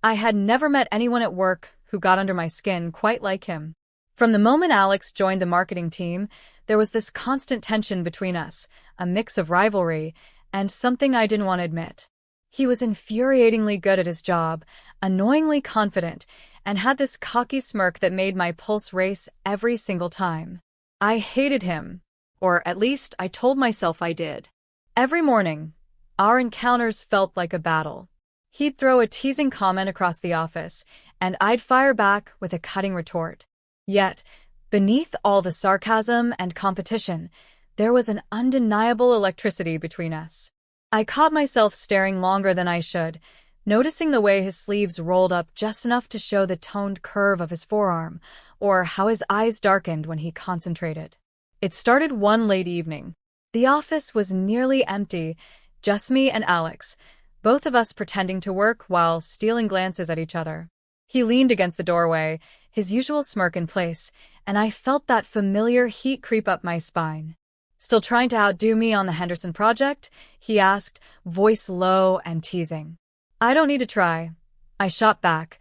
I had never met anyone at work who got under my skin quite like him. From the moment Alex joined the marketing team, there was this constant tension between us, a mix of rivalry and something I didn't want to admit. He was infuriatingly good at his job, annoyingly confident, and had this cocky smirk that made my pulse race every single time. I hated him, or at least I told myself I did. Every morning, our encounters felt like a battle. He'd throw a teasing comment across the office, and I'd fire back with a cutting retort. Yet, beneath all the sarcasm and competition, there was an undeniable electricity between us. I caught myself staring longer than I should, noticing the way his sleeves rolled up just enough to show the toned curve of his forearm, or how his eyes darkened when he concentrated. It started one late evening. The office was nearly empty, just me and Alex, both of us pretending to work while stealing glances at each other. He leaned against the doorway, his usual smirk in place, and I felt that familiar heat creep up my spine. "Still trying to outdo me on the Henderson project?" he asked, voice low and teasing. "I don't need to try," I shot back,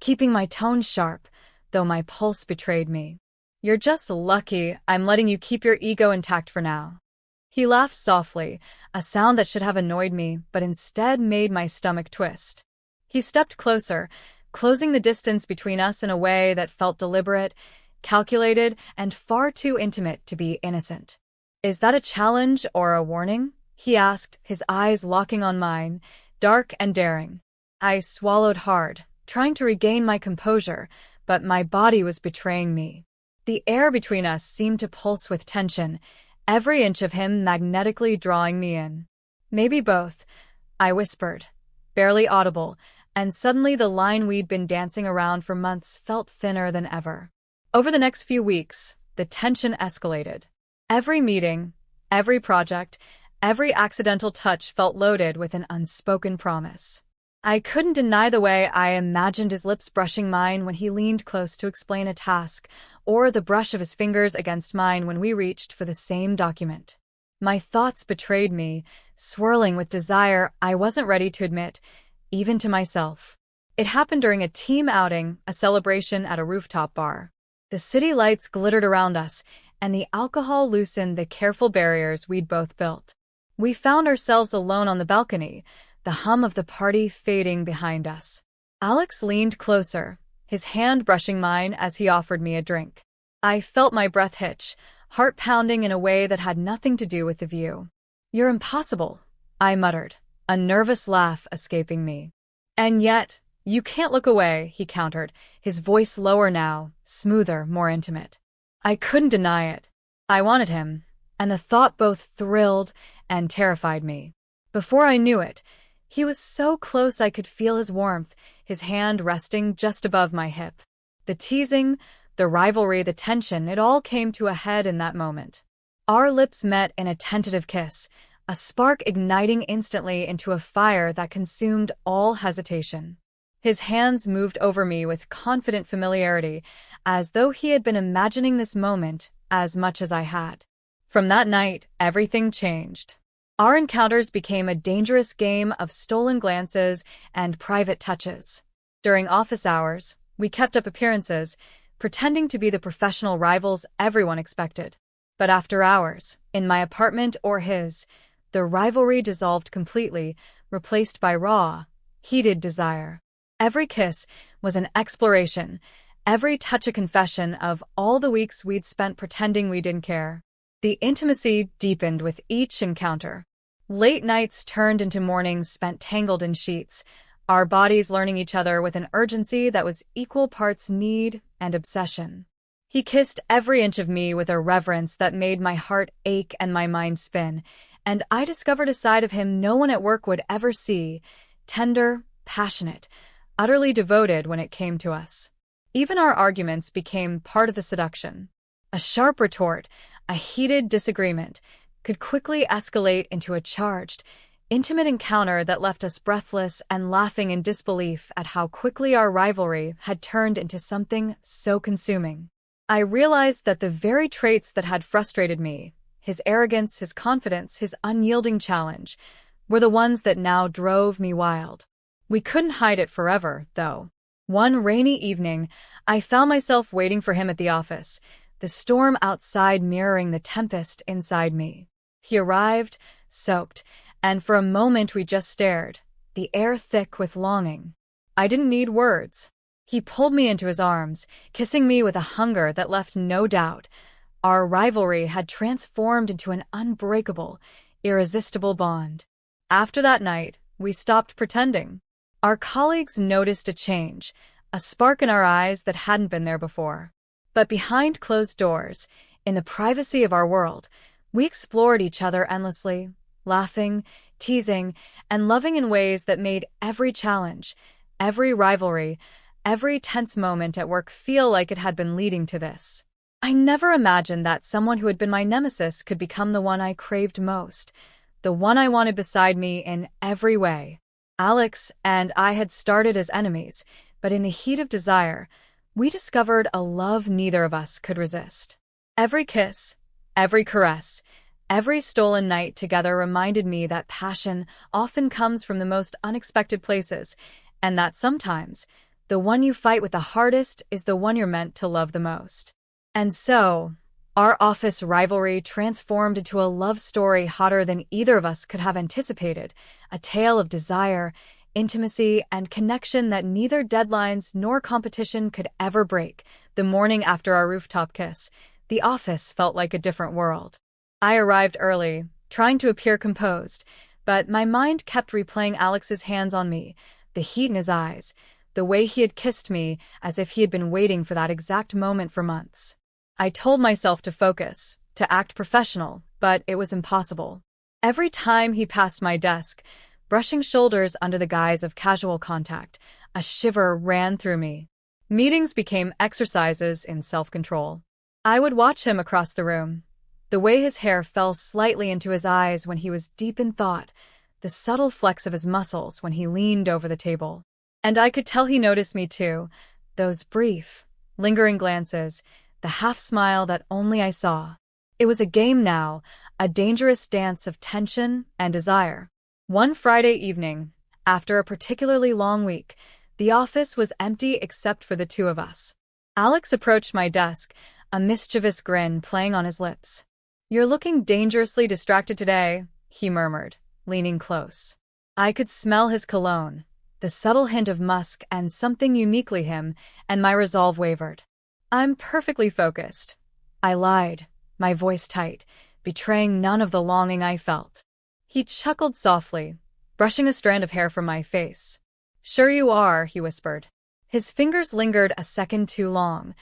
keeping my tone sharp, though my pulse betrayed me. "You're just lucky I'm letting you keep your ego intact for now." He laughed softly, a sound that should have annoyed me, but instead made my stomach twist. He stepped closer, closing the distance between us in a way that felt deliberate, calculated, and far too intimate to be innocent. "Is that a challenge or a warning?" he asked, his eyes locking on mine, dark and daring. I swallowed hard, trying to regain my composure, but my body was betraying me. The air between us seemed to pulse with tension, every inch of him magnetically drawing me in. "Maybe both," I whispered, barely audible, and suddenly the line we'd been dancing around for months felt thinner than ever. Over the next few weeks, the tension escalated. Every meeting, every project, every accidental touch felt loaded with an unspoken promise. I couldn't deny the way I imagined his lips brushing mine when he leaned close to explain a task, or the brush of his fingers against mine when we reached for the same document. My thoughts betrayed me, swirling with desire I wasn't ready to admit, even to myself. It happened during a team outing, a celebration at a rooftop bar. The city lights glittered around us, and the alcohol loosened the careful barriers we'd both built. We found ourselves alone on the balcony, the hum of the party fading behind us. Alex leaned closer, his hand brushing mine as he offered me a drink. I felt my breath hitch, heart pounding in a way that had nothing to do with the view. "You're impossible," I muttered, a nervous laugh escaping me. "And yet, you can't look away," he countered, his voice lower now, smoother, more intimate. I couldn't deny it. I wanted him, and the thought both thrilled and terrified me. Before I knew it, he was so close I could feel his warmth, his hand resting just above my hip. The teasing, the rivalry, the tension, it all came to a head in that moment. Our lips met in a tentative kiss, a spark igniting instantly into a fire that consumed all hesitation. His hands moved over me with confident familiarity, as though he had been imagining this moment as much as I had. From that night, everything changed. Our encounters became a dangerous game of stolen glances and private touches. During office hours, we kept up appearances, pretending to be the professional rivals everyone expected. But after hours, in my apartment or his, the rivalry dissolved completely, replaced by raw, heated desire. Every kiss was an exploration, every touch a confession of all the weeks we'd spent pretending we didn't care. The intimacy deepened with each encounter. Late nights turned into mornings spent tangled in sheets, our bodies learning each other with an urgency that was equal parts need and obsession. He kissed every inch of me with a reverence that made my heart ache and my mind spin, and I discovered a side of him no one at work would ever see, tender, passionate, utterly devoted when it came to us. Even our arguments became part of the seduction. A sharp retort, a heated disagreement, could quickly escalate into a charged, intimate encounter that left us breathless and laughing in disbelief at how quickly our rivalry had turned into something so consuming. I realized that the very traits that had frustrated me, his arrogance, his confidence, his unyielding challenge, were the ones that now drove me wild. We couldn't hide it forever, though. One rainy evening, I found myself waiting for him at the office, the storm outside mirroring the tempest inside me. He arrived, soaked, and for a moment we just stared, the air thick with longing. I didn't need words. He pulled me into his arms, kissing me with a hunger that left no doubt. Our rivalry had transformed into an unbreakable, irresistible bond. After that night, we stopped pretending. Our colleagues noticed a change, a spark in our eyes that hadn't been there before. But behind closed doors, in the privacy of our world, we explored each other endlessly, laughing, teasing, and loving in ways that made every challenge, every rivalry, every tense moment at work feel like it had been leading to this. I never imagined that someone who had been my nemesis could become the one I craved most, the one I wanted beside me in every way. Alex and I had started as enemies, but in the heat of desire, we discovered a love neither of us could resist. Every kiss, every caress, every stolen night together reminded me that passion often comes from the most unexpected places, and that sometimes, the one you fight with the hardest is the one you're meant to love the most. And so, our office rivalry transformed into a love story hotter than either of us could have anticipated, a tale of desire, intimacy, and connection that neither deadlines nor competition could ever break. The morning after our rooftop kiss, the office felt like a different world. I arrived early, trying to appear composed, but my mind kept replaying Alex's hands on me, the heat in his eyes, the way he had kissed me as if he had been waiting for that exact moment for months. I told myself to focus, to act professional, but it was impossible. Every time he passed my desk, brushing shoulders under the guise of casual contact, a shiver ran through me. Meetings became exercises in self-control. I would watch him across the room, the way his hair fell slightly into his eyes when he was deep in thought, the subtle flex of his muscles when he leaned over the table. And I could tell he noticed me too, those brief, lingering glances, the half-smile that only I saw. It was a game now, a dangerous dance of tension and desire. One Friday evening, after a particularly long week, the office was empty except for the two of us. Alex approached my desk, a mischievous grin playing on his lips. "You're looking dangerously distracted today," he murmured, leaning close. I could smell his cologne, the subtle hint of musk and something uniquely him, and my resolve wavered. "I'm perfectly focused," I lied, my voice tight, betraying none of the longing I felt. He chuckled softly, brushing a strand of hair from my face. "Sure you are," he whispered. His fingers lingered a second too long,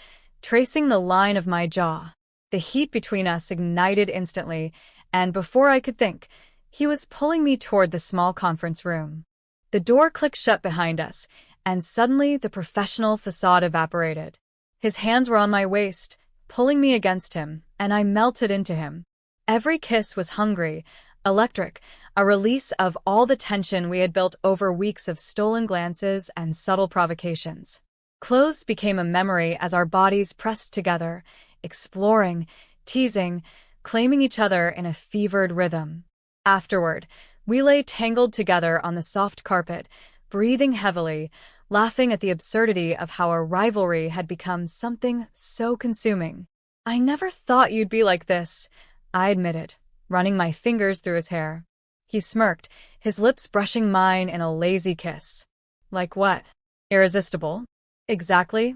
tracing the line of my jaw. The heat between us ignited instantly, and before I could think, he was pulling me toward the small conference room. The door clicked shut behind us, and suddenly the professional facade evaporated. His hands were on my waist, pulling me against him, and I melted into him. Every kiss was hungry, electric, a release of all the tension we had built over weeks of stolen glances and subtle provocations. Clothes became a memory as our bodies pressed together, exploring, teasing, claiming each other in a fevered rhythm. Afterward, we lay tangled together on the soft carpet, breathing heavily, laughing at the absurdity of how a rivalry had become something so consuming. "I never thought you'd be like this," I admitted, running my fingers through his hair. He smirked, his lips brushing mine in a lazy kiss. "Like what? Irresistible?" "Exactly,"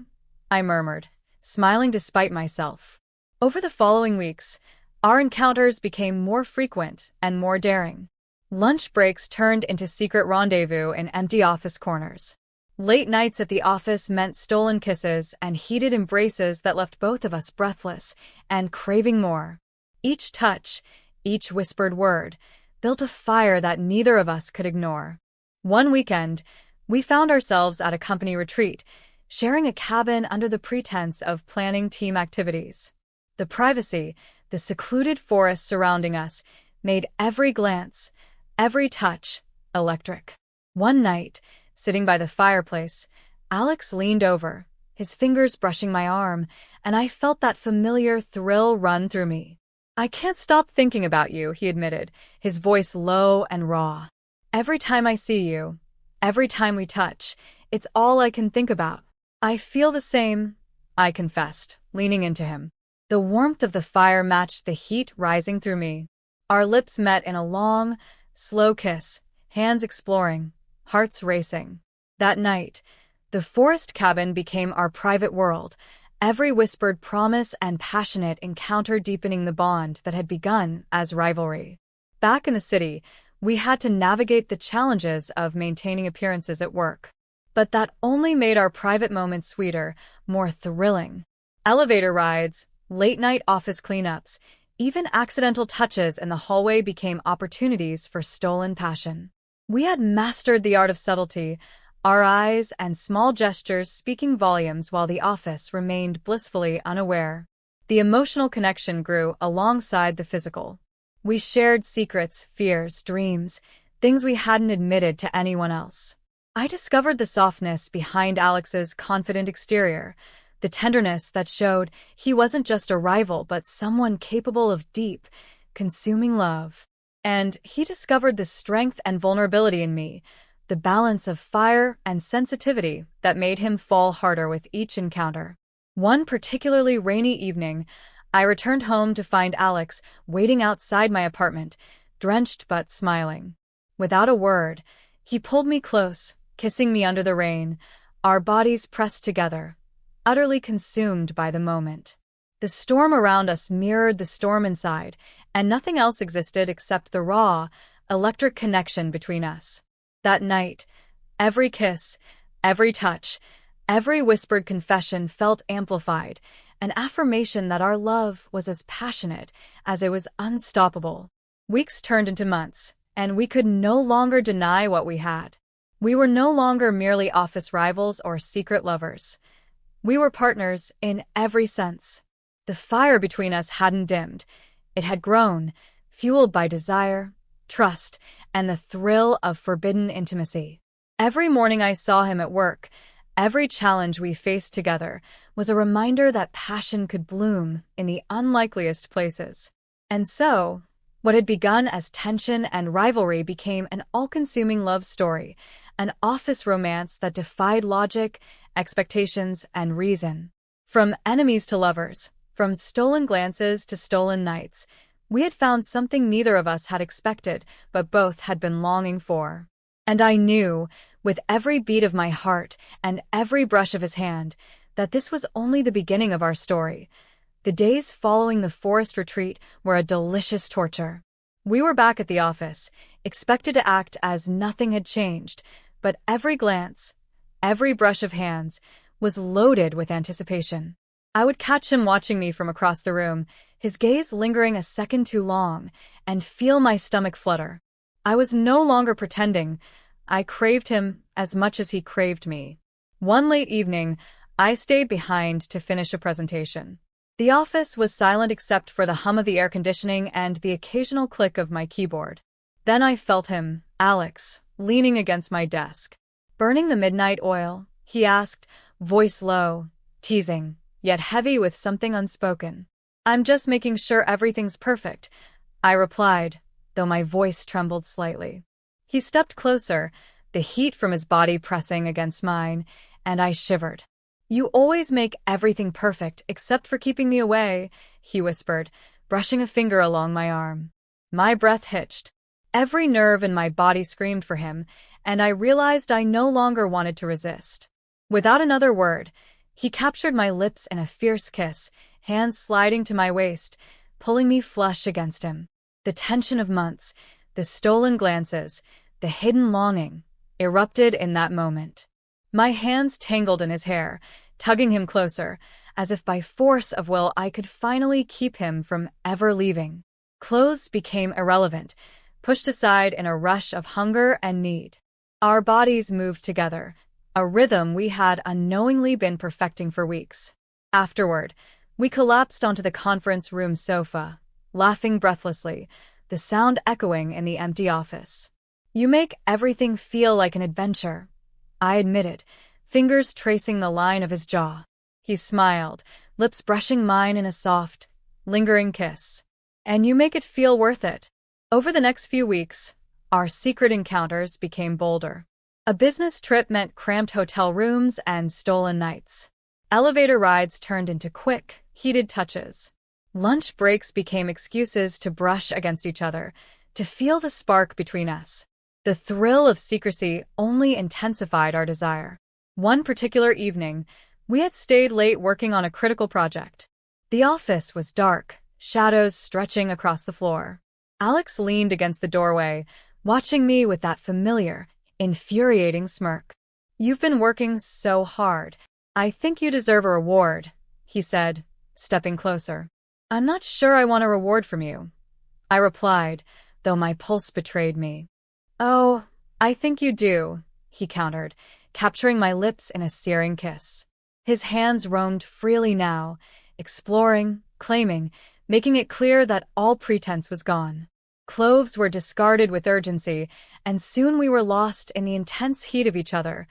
I murmured, smiling despite myself. Over the following weeks, our encounters became more frequent and more daring. Lunch breaks turned into secret rendezvous in empty office corners. Late nights at the office meant stolen kisses and heated embraces that left both of us breathless and craving more. Each touch, each whispered word, built a fire that neither of us could ignore. One weekend, we found ourselves at a company retreat, sharing a cabin under the pretense of planning team activities. The privacy, the secluded forest surrounding us, made every glance, every touch, electric. One night, sitting by the fireplace, Alex leaned over, his fingers brushing my arm, and I felt that familiar thrill run through me. "I can't stop thinking about you," he admitted, his voice low and raw. "Every time I see you, Every time we touch, it's all I can think about. I feel the same, I confessed, leaning into him. The warmth of the fire matched the heat rising through me. Our lips met in a long, slow kiss, hands exploring, hearts racing. That night, the forest cabin became our private world, every whispered promise and passionate encounter deepening the bond that had begun as rivalry. Back in the city, we had to navigate the challenges of maintaining appearances at work. But that only made our private moments sweeter, more thrilling. Elevator rides, late-night office cleanups, even accidental touches in the hallway became opportunities for stolen passion. We had mastered the art of subtlety, our eyes and small gestures speaking volumes while the office remained blissfully unaware. The emotional connection grew alongside the physical. We shared secrets, fears, dreams, things we hadn't admitted to anyone else. I discovered the softness behind Alex's confident exterior, the tenderness that showed he wasn't just a rival but someone capable of deep, consuming love. And he discovered the strength and vulnerability in me, the balance of fire and sensitivity that made him fall harder with each encounter. One particularly rainy evening, I returned home to find Alex waiting outside my apartment, drenched but smiling. Without a word, he pulled me close, kissing me under the rain, our bodies pressed together, utterly consumed by the moment. The storm around us mirrored the storm inside, and nothing else existed except the raw, electric connection between us. That night, every kiss, every touch, every whispered confession felt amplified, an affirmation that our love was as passionate as it was unstoppable. Weeks turned into months, and we could no longer deny what we had. We were no longer merely office rivals or secret lovers. We were partners in every sense. The fire between us hadn't dimmed. It had grown, fueled by desire, trust, and the thrill of forbidden intimacy. Every morning I saw him at work, every challenge we faced together was a reminder that passion could bloom in the unlikeliest places. And so, what had begun as tension and rivalry became an all-consuming love story, an office romance that defied logic, expectations, and reason. From enemies to lovers, from stolen glances to stolen nights, we had found something neither of us had expected, but both had been longing for. And I knew, with every beat of my heart and every brush of his hand, that this was only the beginning of our story. The days following the forest retreat were a delicious torture. We were back at the office, expected to act as nothing had changed, but every glance, every brush of hands, was loaded with anticipation. I would catch him watching me from across the room, his gaze lingering a second too long, and feel my stomach flutter. I was no longer pretending. I craved him as much as he craved me. One late evening, I stayed behind to finish a presentation. The office was silent except for the hum of the air conditioning and the occasional click of my keyboard. Then I felt him, Alex, leaning against my desk. "Burning the midnight oil?" he asked, voice low, teasing, yet heavy with something unspoken. "I'm just making sure everything's perfect," I replied, though my voice trembled slightly. He stepped closer, the heat from his body pressing against mine, and I shivered. "You always make everything perfect except for keeping me away," he whispered, brushing a finger along my arm. My breath hitched. Every nerve in my body screamed for him, and I realized I no longer wanted to resist. Without another word, he captured my lips in a fierce kiss, hands sliding to my waist, pulling me flush against him. The tension of months, the stolen glances, the hidden longing, erupted in that moment. My hands tangled in his hair, tugging him closer, as if by force of will I could finally keep him from ever leaving. Clothes became irrelevant, pushed aside in a rush of hunger and need. Our bodies moved together, a rhythm we had unknowingly been perfecting for weeks. Afterward, we collapsed onto the conference room sofa, laughing breathlessly, the sound echoing in the empty office. "You make everything feel like an adventure," I admitted, fingers tracing the line of his jaw. He smiled, lips brushing mine in a soft, lingering kiss. "And you make it feel worth it." Over the next few weeks, our secret encounters became bolder. A business trip meant cramped hotel rooms and stolen nights. Elevator rides turned into quick, heated touches. Lunch breaks became excuses to brush against each other, to feel the spark between us. The thrill of secrecy only intensified our desire. One particular evening, we had stayed late working on a critical project. The office was dark, shadows stretching across the floor. Alex leaned against the doorway, watching me with that familiar, infuriating smirk. "You've been working so hard. I think you deserve a reward," he said, stepping closer. "I'm not sure I want a reward from you," I replied, though my pulse betrayed me. "Oh, I think you do," he countered, capturing my lips in a searing kiss. His hands roamed freely now, exploring, claiming, making it clear that all pretense was gone. Clothes were discarded with urgency, and soon we were lost in the intense heat of each other,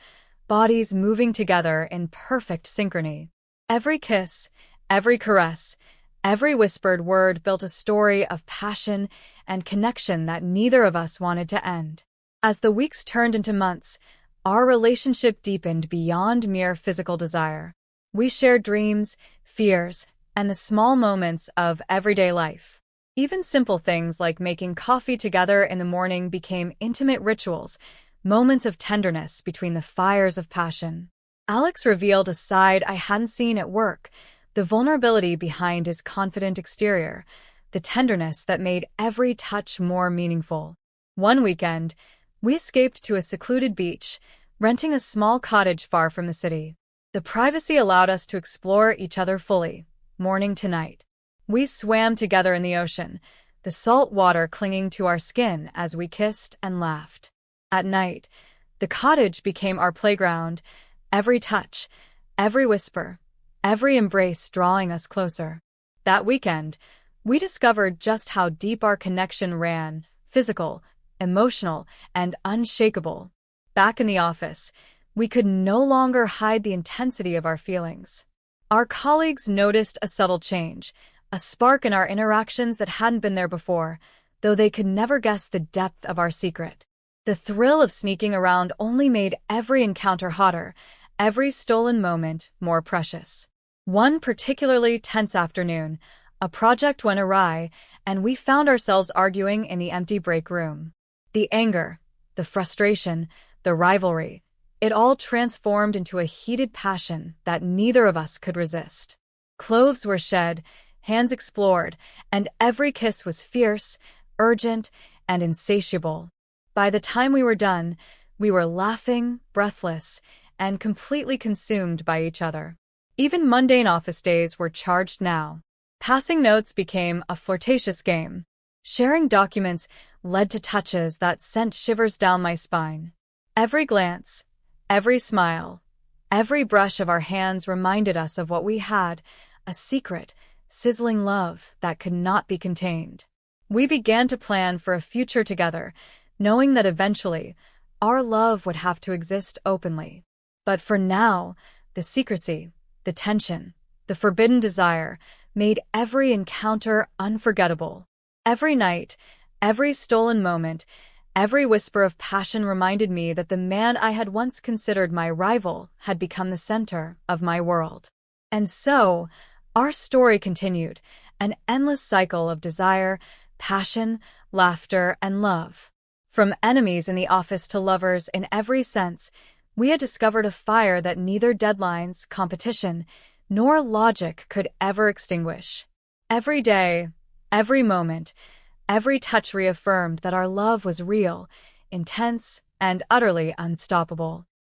bodies moving together in perfect synchrony. Every kiss, every caress, every whispered word built a story of passion and connection that neither of us wanted to end. As the weeks turned into months, our relationship deepened beyond mere physical desire. We shared dreams, fears, and the small moments of everyday life. Even simple things like making coffee together in the morning became intimate rituals, moments of tenderness between the fires of passion. Alex revealed a side I hadn't seen at work, the vulnerability behind his confident exterior, the tenderness that made every touch more meaningful. One weekend, we escaped to a secluded beach, renting a small cottage far from the city. The privacy allowed us to explore each other fully, morning to night. We swam together in the ocean, the salt water clinging to our skin as we kissed and laughed. At night, the cottage became our playground, every touch, every whisper, every embrace drawing us closer. That weekend, we discovered just how deep our connection ran, physical, emotional, and unshakable. Back in the office, we could no longer hide the intensity of our feelings. Our colleagues noticed a subtle change, a spark in our interactions that hadn't been there before, though they could never guess the depth of our secret. The thrill of sneaking around only made every encounter hotter, every stolen moment more precious. One particularly tense afternoon, a project went awry, and we found ourselves arguing in the empty break room. The anger, the frustration, the rivalry, it all transformed into a heated passion that neither of us could resist. Clothes were shed, hands explored, and every kiss was fierce, urgent, and insatiable. By the time we were done, we were laughing, breathless, and completely consumed by each other. Even mundane office days were charged now. Passing notes became a flirtatious game. Sharing documents led to touches that sent shivers down my spine. Every glance, every smile, every brush of our hands reminded us of what we had, a secret, sizzling love that could not be contained. We began to plan for a future together, knowing that eventually, our love would have to exist openly. But for now, the secrecy, the tension, the forbidden desire made every encounter unforgettable. Every night, every stolen moment, every whisper of passion reminded me that the man I had once considered my rival had become the center of my world. And so, our story continued, an endless cycle of desire, passion, laughter, and love. From enemies in the office to lovers in every sense, we had discovered a fire that neither deadlines, competition, nor logic could ever extinguish. Every day, every moment, every touch reaffirmed that our love was real, intense, and utterly unstoppable.